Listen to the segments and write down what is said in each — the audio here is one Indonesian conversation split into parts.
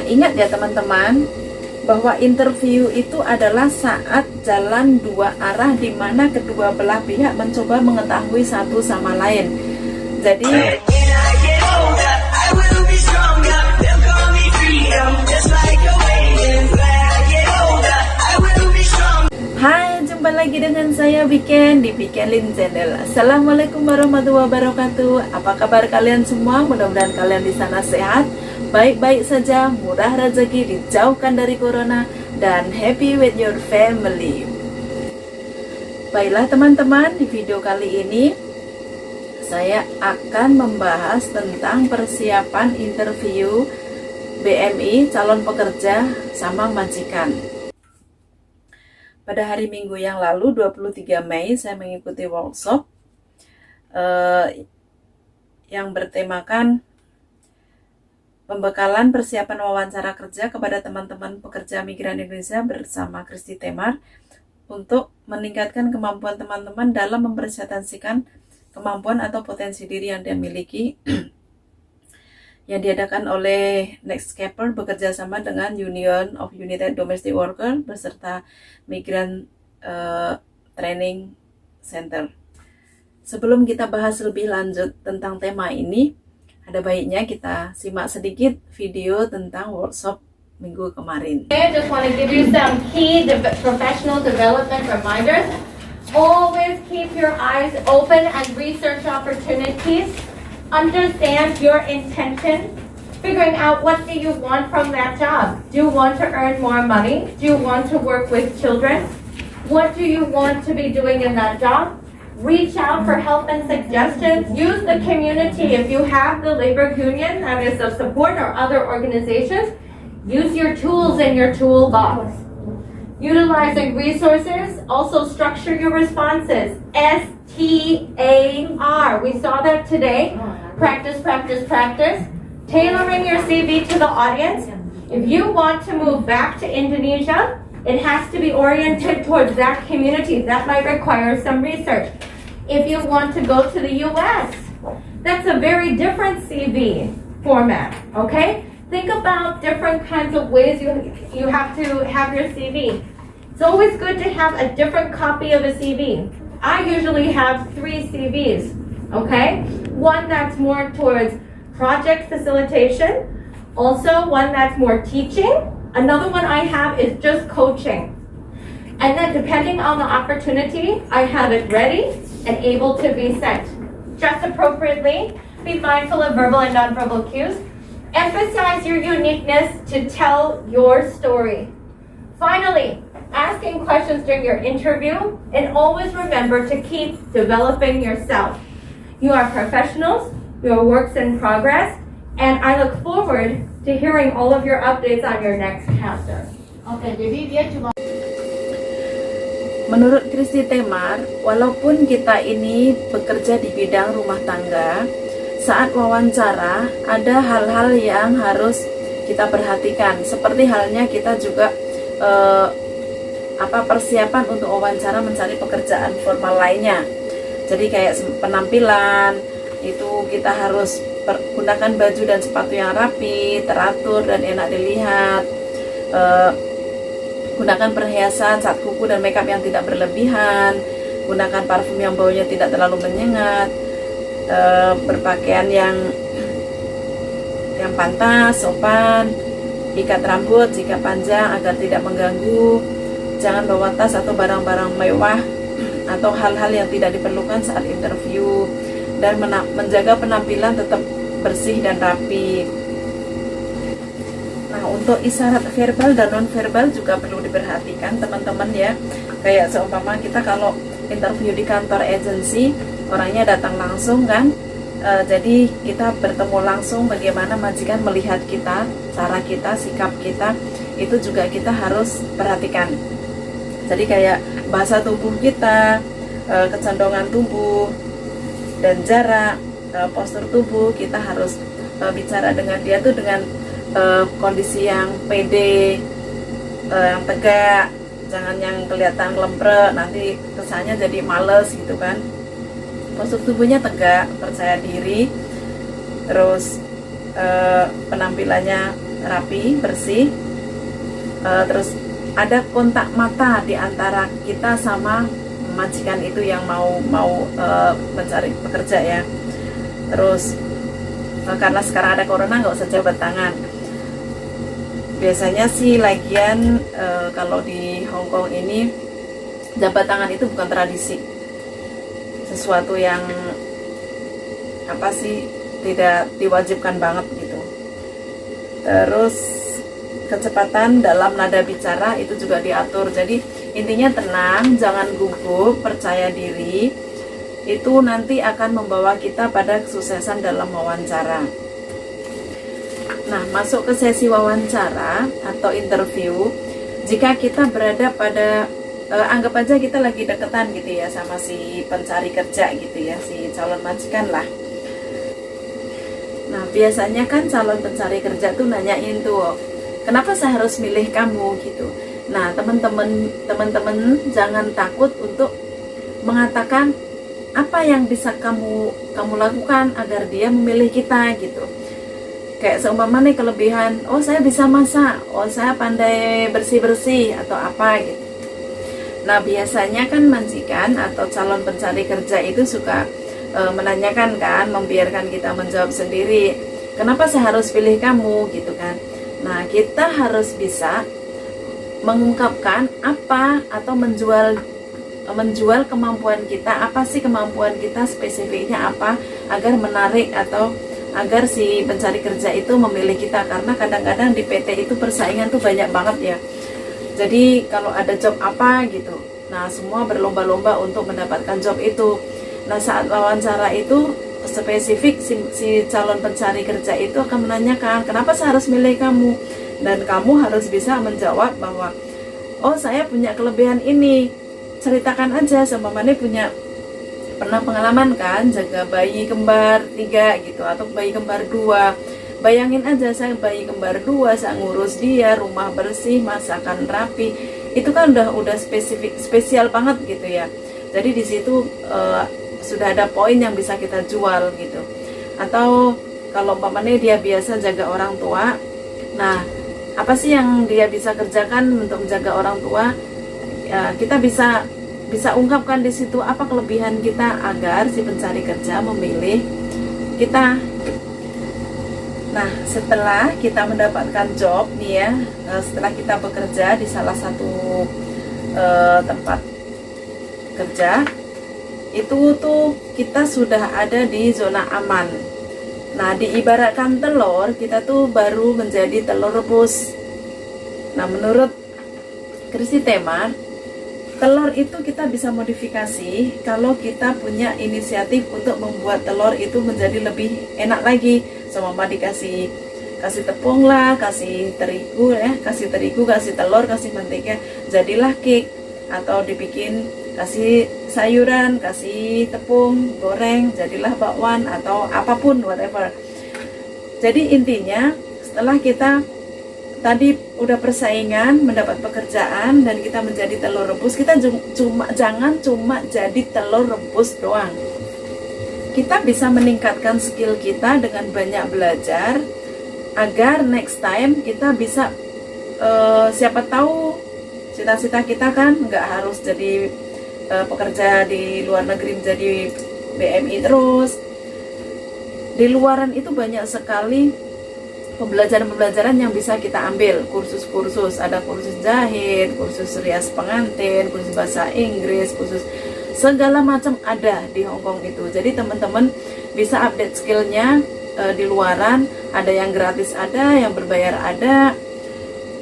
ingat ya teman-teman, bahwa interview itu adalah saat jalan dua arah di mana kedua belah pihak mencoba mengetahui satu sama lain. Jadi hai, jumpa lagi dengan saya Weekend di Weekend Lin Channel. Assalamualaikum warahmatullahi wabarakatuh. Apa kabar kalian semua? Mudah-mudahan kalian di sana sehat, baik-baik saja, murah rezeki, dijauhkan dari corona, dan happy with your family. Baiklah teman-teman, di video kali ini saya akan membahas tentang persiapan interview BMI calon pekerja sama majikan. Pada hari Minggu yang lalu 23 Mei saya mengikuti workshop yang bertemakan pembekalan persiapan wawancara kerja kepada teman-teman pekerja migran Indonesia bersama Kristi Temar untuk meningkatkan kemampuan teman-teman dalam mempresentasikan kemampuan atau potensi diri yang dia miliki, yang diadakan oleh Nextcaper bekerja sama dengan Union of United Domestic Workers beserta Migran Training Center. Sebelum kita bahas lebih lanjut tentang tema ini, ada baiknya kita simak sedikit video tentang workshop minggu kemarin. I just want to give you some key professional development reminders. Always keep your eyes open and research opportunities. Understand your intention, figuring out what do you want from that job. Do you want to earn more money? Do you want to work with children? What do you want to be doing in that job? Reach out for help and suggestions. Use the community. If you have the labor union and is of support or other organizations, use your tools in your toolbox. Utilizing resources, also structure your responses. STAR. We saw that today. Practice, practice, practice. Tailoring your CV to the audience. If you want to move back to Indonesia, it has to be oriented towards that community. That might require some research. If you want to go to the US, that's a very different CV format, okay? Think about different kinds of ways you have to have your CV. It's always good to have a different copy of a CV. I usually have 3 CVs, okay? One that's more towards project facilitation, also one that's more teaching. Another one I have is just coaching. And then depending on the opportunity, I have it ready and able to be sent. Dress appropriately, be mindful of verbal and nonverbal cues. Emphasize your uniqueness to tell your story. Finally, asking questions during your interview, and always remember to keep developing yourself. You are professionals, your work's in progress, and I look forward to hearing all of your updates on your next chapter. Oke, jadi dia cuma Menurut Kristi Temar, walaupun kita ini bekerja di bidang rumah tangga, saat wawancara ada hal-hal yang harus kita perhatikan. Seperti halnya kita juga persiapan untuk wawancara mencari pekerjaan formal lainnya. Jadi kayak penampilan itu kita harus gunakan baju dan sepatu yang rapi, teratur dan enak dilihat. Gunakan perhiasan, cat kuku dan makeup yang tidak berlebihan. Gunakan parfum yang baunya tidak terlalu menyengat. Berpakaian yang pantas, sopan. Ikat rambut jika panjang agar tidak mengganggu. Jangan bawa tas atau barang-barang mewah atau hal-hal yang tidak diperlukan saat interview. Dan menjaga penampilan tetap bersih dan rapi. Nah, untuk isyarat verbal dan non-verbal juga perlu diperhatikan teman-teman ya. Kayak seumpama kita kalau interview di kantor agensi, orangnya datang langsung kan. Jadi kita bertemu langsung, bagaimana majikan melihat kita, cara kita, sikap kita, itu juga kita harus perhatikan. Jadi kayak bahasa tubuh kita, kecenderungan tubuh dan jarak, postur tubuh, kita harus bicara dengan dia tuh dengan kondisi yang pede, yang tegak, jangan yang kelihatan lemprek, nanti kesannya jadi males gitu kan. Postur tubuhnya tegak, percaya diri, terus penampilannya rapi, bersih. Terus ada kontak mata di antara kita sama majikan itu yang mau mencari pekerja ya. Terus karena sekarang ada corona nggak usah jabat tangan. Biasanya sih lagian kalau di Hong Kong ini jabat tangan itu bukan tradisi, sesuatu yang apa sih, tidak diwajibkan banget gitu. Terus kecepatan dalam nada bicara itu juga diatur. Jadi intinya tenang, jangan gugup, percaya diri. Itu nanti akan membawa kita pada kesuksesan dalam wawancara. Nah, masuk ke sesi wawancara atau interview. Jika kita berada pada anggap aja kita lagi deketan gitu ya sama si pencari kerja gitu ya, si calon majikan lah. Nah, biasanya kan calon pencari kerja tuh nanyain tuh, kenapa saya harus milih kamu gitu. Nah, teman-teman jangan takut untuk mengatakan apa yang bisa kamu lakukan agar dia memilih kita gitu. Kayak seumpama nih kelebihan, oh saya bisa masak, oh saya pandai bersih-bersih atau apa gitu. Nah, biasanya kan majikan atau calon pencari kerja itu suka menanyakan kan, membiarkan kita menjawab sendiri, kenapa saya harus pilih kamu gitu kan. Nah, kita harus bisa mengungkapkan apa atau menjual kemampuan kita, apa sih kemampuan kita, spesifiknya apa, agar menarik atau agar si pencari kerja itu memilih kita. Karena kadang-kadang di PT itu persaingan tuh banyak banget ya. Jadi kalau ada job apa gitu, nah semua berlomba-lomba untuk mendapatkan job itu. Nah, saat wawancara itu spesifik si calon pencari kerja itu akan menanyakan, kenapa saya harus milih kamu? Dan kamu harus bisa menjawab bahwa, oh saya punya kelebihan ini, ceritakan aja. Seumpamanya pernah pengalaman kan jaga bayi kembar 3 gitu, atau bayi kembar 2. Bayangin aja, saya bayi kembar 2, saya ngurus dia, rumah bersih, masakan rapi. Itu kan udah spesial banget gitu ya. Jadi di situ sudah ada poin yang bisa kita jual gitu. Atau kalau umpamanya dia biasa jaga orang tua, nah apa sih yang dia bisa kerjakan untuk menjaga orang tua? Ya, kita bisa ungkapkan di situ apa kelebihan kita agar si pencari kerja memilih kita. Nah, setelah kita mendapatkan job nih ya, setelah kita bekerja di salah satu tempat kerja, itu tuh kita sudah ada di zona aman. Nah, diibaratkan telur, kita tuh baru menjadi telur rebus. Nah, menurut Kristi Temar, telur itu kita bisa modifikasi kalau kita punya inisiatif untuk membuat telur itu menjadi lebih enak lagi. Sama dikasih tepung lah, kasih terigu ya, kasih telur, kasih mentega, jadilah cake. Atau dibikin kasih sayuran, kasih tepung, goreng, jadilah bakwan atau apapun, whatever. Jadi intinya setelah kita tadi udah persaingan, mendapat pekerjaan dan kita menjadi telur rebus, kita jangan cuma jadi telur rebus doang. Kita bisa meningkatkan skill kita dengan banyak belajar agar next time kita bisa siapa tahu cita-cita kita kan nggak harus jadi pekerja di luar negeri menjadi BMI terus. Di luaran itu banyak sekali pembelajaran yang bisa kita ambil, kursus-kursus, ada kursus jahit, kursus rias pengantin, kursus bahasa Inggris, kursus segala macam ada di Hong Kong itu. Jadi teman-teman bisa update skillnya di luaran, ada yang gratis, ada yang berbayar, ada,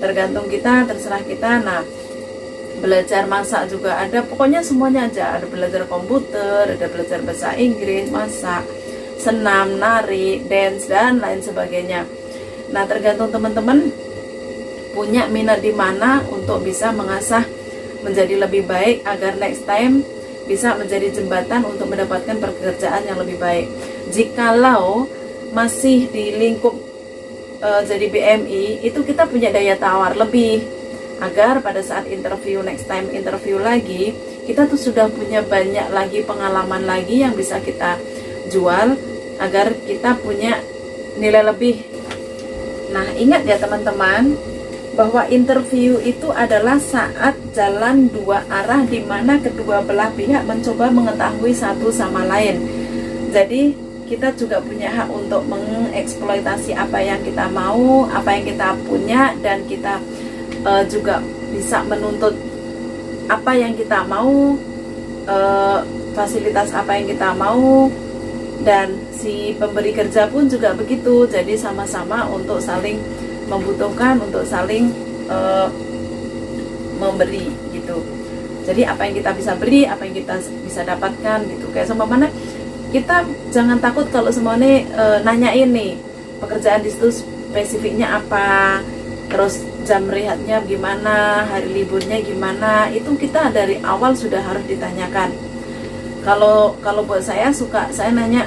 tergantung kita, terserah kita. Nah, belajar masak juga ada, pokoknya semuanya aja. Ada belajar komputer, ada belajar bahasa Inggris, masak, senam, nari, dance, dan lain sebagainya. Nah, tergantung teman-teman punya minat di mana untuk bisa mengasah menjadi lebih baik agar next time bisa menjadi jembatan untuk mendapatkan pekerjaan yang lebih baik. Jikalau masih di lingkup jadi BMI, itu kita punya daya tawar lebih agar pada saat interview, next time interview lagi, kita tuh sudah punya banyak lagi pengalaman lagi yang bisa kita jual agar kita punya nilai lebih. Nah, ingat ya teman-teman, bahwa interview itu adalah saat jalan dua arah di mana kedua belah pihak mencoba mengetahui satu sama lain. Jadi kita juga punya hak untuk mengeksploitasi apa yang kita mau, apa yang kita punya, dan kita juga bisa menuntut apa yang kita mau, fasilitas apa yang kita mau, dan si pemberi kerja pun juga begitu. Jadi sama-sama untuk saling membutuhkan, untuk saling memberi gitu. Jadi apa yang kita bisa beri, apa yang kita bisa dapatkan gitu. Kayak sama mana kita jangan takut kalau semuanya nanyain nih pekerjaan di situ spesifiknya apa, terus jam rehatnya gimana, hari liburnya gimana, itu kita dari awal sudah harus ditanyakan. Kalau buat saya saya nanya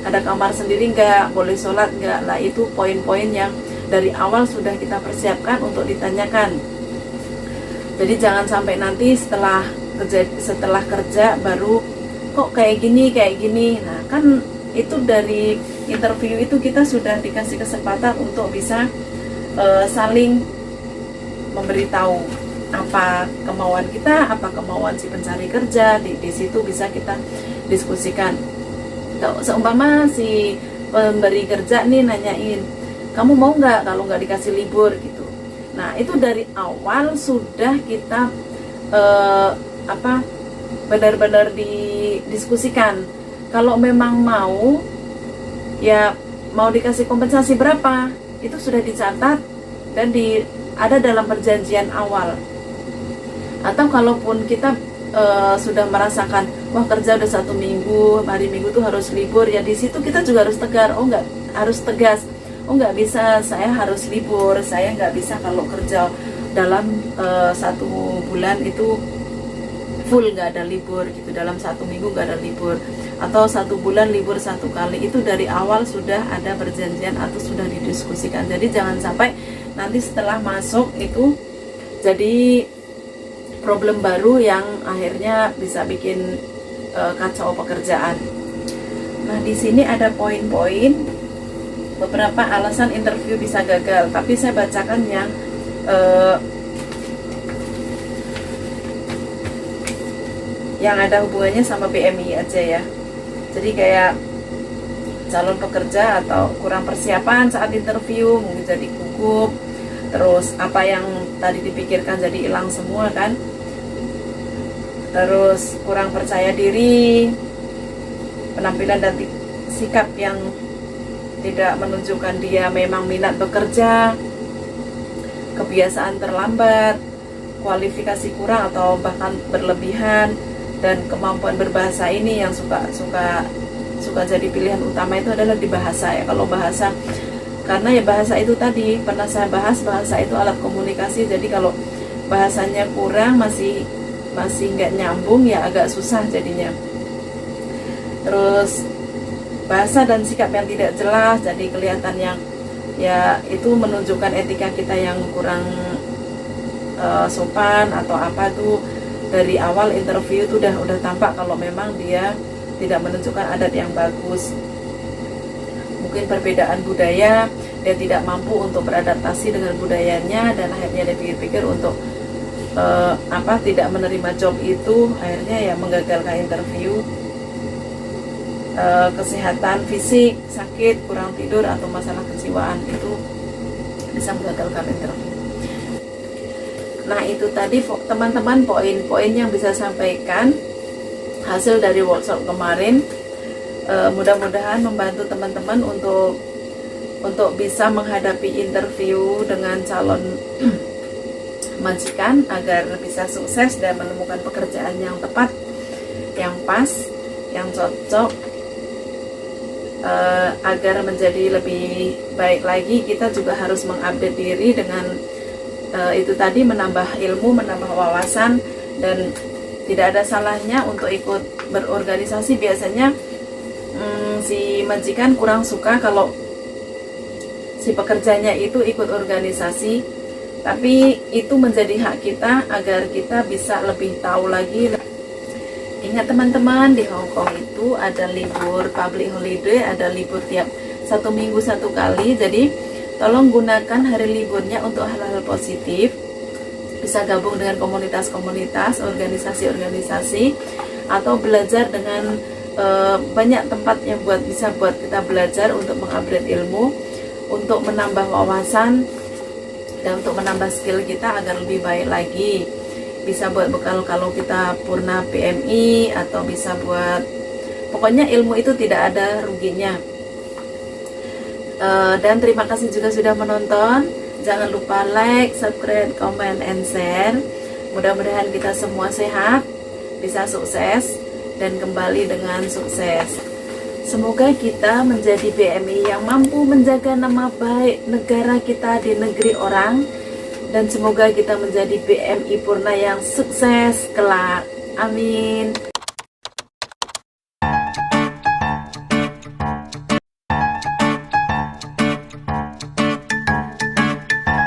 ada kamar sendiri nggak, boleh sholat nggak, lah itu poin-poin yang dari awal sudah kita persiapkan untuk ditanyakan. Jadi jangan sampai nanti setelah kerja baru kok kayak gini. Nah kan itu dari interview itu kita sudah dikasih kesempatan untuk bisa saling memberitahu apa kemauan kita, apa kemauan si pencari kerja. Di situ bisa kita diskusikan. Seumpama si pemberi kerja nih nanyain, kamu mau nggak kalau nggak dikasih libur gitu. Nah itu dari awal sudah kita benar-benar didiskusikan. Kalau memang mau, ya mau dikasih kompensasi berapa, itu sudah dicatat dan ada dalam perjanjian awal. Atau kalaupun kita sudah merasakan, wah kerja udah 1 minggu, hari Minggu tuh harus libur, ya di situ kita juga harus tegar, harus tegas. Nggak bisa, saya harus libur, saya nggak bisa kalau kerja dalam 1 bulan itu full nggak ada libur gitu, dalam 1 minggu nggak ada libur, atau 1 bulan libur 1 kali. Itu dari awal sudah ada perjanjian atau sudah didiskusikan. Jadi jangan sampai nanti setelah masuk itu jadi problem baru yang akhirnya bisa bikin kacau pekerjaan. Nah di sini ada poin-poin beberapa alasan interview bisa gagal, tapi saya bacakan yang ada hubungannya sama BMI aja ya. Jadi kayak calon pekerja atau kurang persiapan saat interview, mungkin jadi gugup, terus apa yang tadi dipikirkan jadi hilang semua kan, terus kurang percaya diri, penampilan dan sikap yang tidak menunjukkan dia memang minat bekerja, kebiasaan terlambat, kualifikasi kurang atau bahkan berlebihan, dan kemampuan berbahasa ini yang suka jadi pilihan utama itu adalah di bahasa ya. Kalau bahasa, karena ya bahasa itu tadi pernah saya bahas, bahasa itu alat komunikasi. Jadi kalau bahasanya kurang, masih nggak nyambung, ya agak susah jadinya. Terus bahasa dan sikap yang tidak jelas, jadi kelihatan yang ya itu menunjukkan etika kita yang kurang sopan atau apa tuh. Dari awal interview itu udah tampak kalau memang dia tidak menunjukkan adat yang bagus. Mungkin perbedaan budaya, dia tidak mampu untuk beradaptasi dengan budayanya, dan akhirnya dia pikir-pikir untuk tidak menerima job itu, akhirnya ya menggagalkan interview. Kesehatan fisik, sakit, kurang tidur, atau masalah kejiwaan itu bisa menggagalkan interview. Nah itu tadi teman-teman poin-poin yang bisa sampaikan hasil dari workshop kemarin. Mudah-mudahan membantu teman-teman untuk bisa menghadapi interview dengan calon majikan agar bisa sukses dan menemukan pekerjaan yang tepat, yang pas, yang cocok. Agar menjadi lebih baik lagi, kita juga harus mengupdate diri dengan itu tadi, menambah ilmu, menambah wawasan, dan tidak ada salahnya untuk ikut berorganisasi. Biasanya si majikan kurang suka kalau si pekerjanya itu ikut organisasi, tapi itu menjadi hak kita agar kita bisa lebih tahu lagi. Ingat teman-teman, di Hong Kong itu ada libur public holiday, ada libur tiap 1 minggu 1 kali. Jadi tolong gunakan hari liburnya untuk hal-hal positif. Bisa gabung dengan komunitas-komunitas, organisasi-organisasi, atau belajar dengan banyak tempat yang bisa buat kita belajar untuk mengupgrade ilmu, untuk menambah wawasan, dan untuk menambah skill kita agar lebih baik lagi. Bisa buat bekal kalau kita purna PMI, atau bisa buat, pokoknya ilmu itu tidak ada ruginya. Dan terima kasih juga sudah menonton. Jangan lupa like, subscribe, comment, and share. Mudah-mudahan kita semua sehat, bisa sukses, dan kembali dengan sukses. Semoga kita menjadi BMI yang mampu menjaga nama baik negara kita di negeri orang, dan semoga kita menjadi BMI Purna yang sukses kelak. Amin.